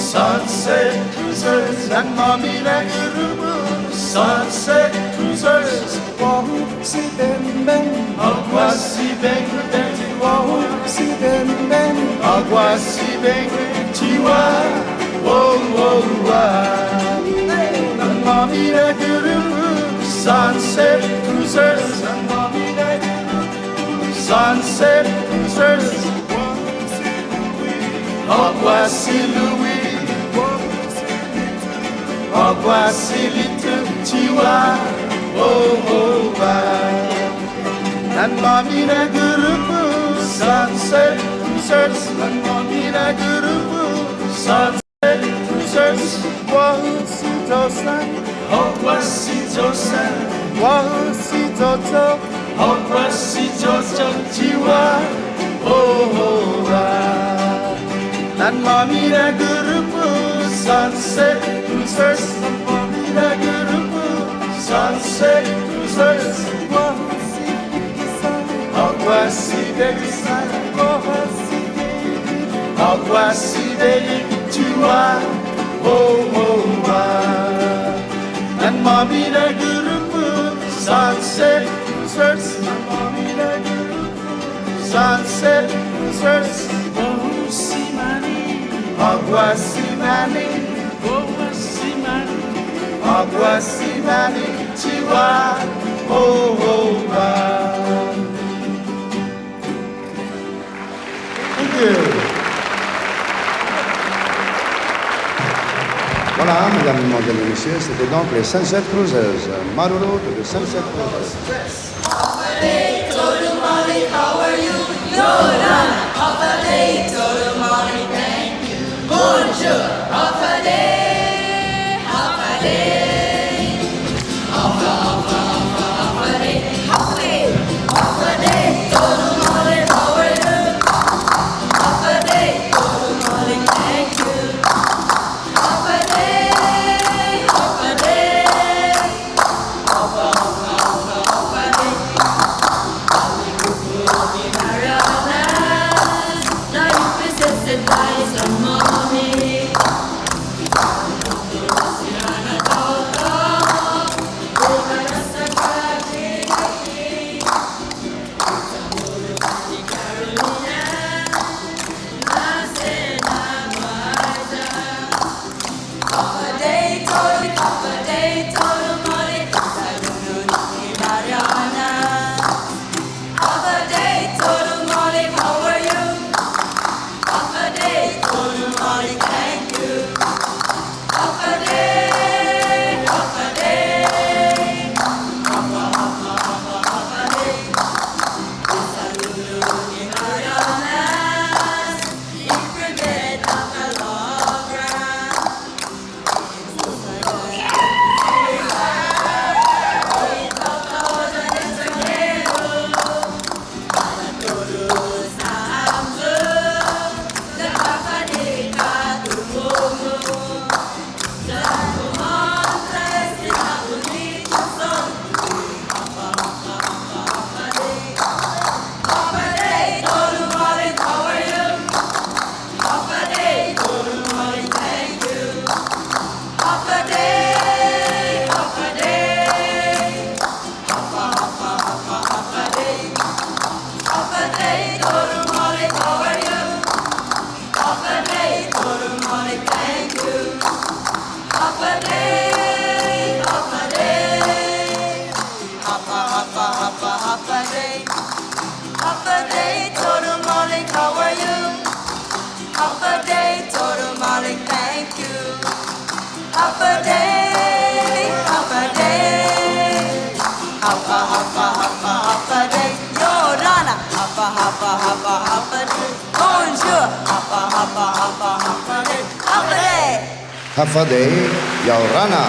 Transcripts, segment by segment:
Sunset cruisers and Mamina Gurubu. Sunset cruisers, wahoo si ben ben, agua si ben ben, wahoo si ben ben, agua si ben chiwa, oh oh wah. And Mamina Gurubu. Sunset cruisers and Mamina Gurubu. Sunset cruisers, agua si Louis. Agua silita chiwa, oh oh wah. And Mamina Gurubu. Sunset cruisers and Mamina Gurubu. Sunset cruisers, wahoo si tosan, agua si tosan, wahoo si toto, agua si toto chiwa, oh oh wah. And Mamina Gurubu. Sunset cruisers, Mamina Gurubu. Sunset cruisers, wahoo si kikisan, agua si degisan, wahoo si degisan, agua si degisan, oh oh wah. And Mamina Gurubu. Sunset cruisers, Mamina Gurubu. Sunset cruisers, wahoo si mani, agua si mani, agua si mani, agua si mani, chiwa, oh oh wah. Thank you. Voilà, mesdames, mesdemoiselles et messieurs, c'était donc les Sunset Cruisers. Maruru to the Sunset Cruisers. How are you? Yoran, Hafade, Tolomari, thank you. Bonjour, Hafade, Hafade. Hafade, Hafade, Hafade, Tolomari, how are you? Hafade, Tolomari, thank you. Hafade, Hafade, Hafade. Marianas, now you possess it by some money. day, total morning, how are you? Half a day, total morning, thank you. Half a day, half a day. Half a day. Yorana, half a day. Bonjour, half a day. Half a day. Half a day, Yaurana.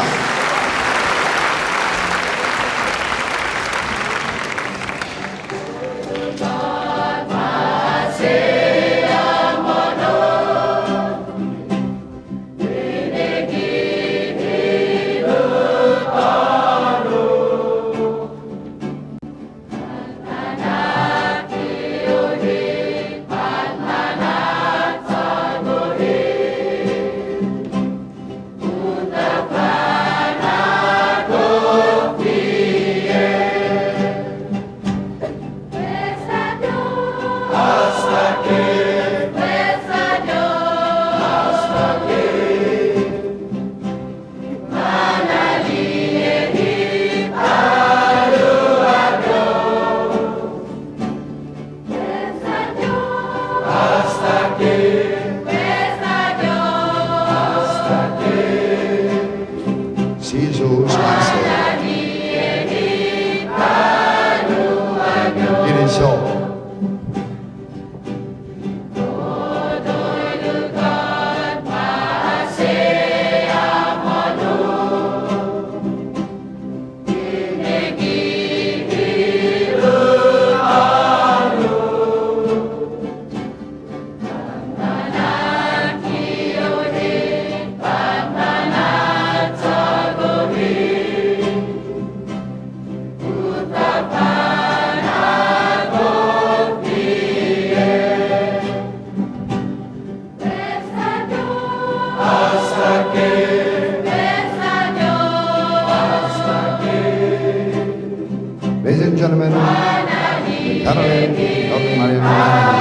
Ladies and gentlemen, Northern Mariana Islands.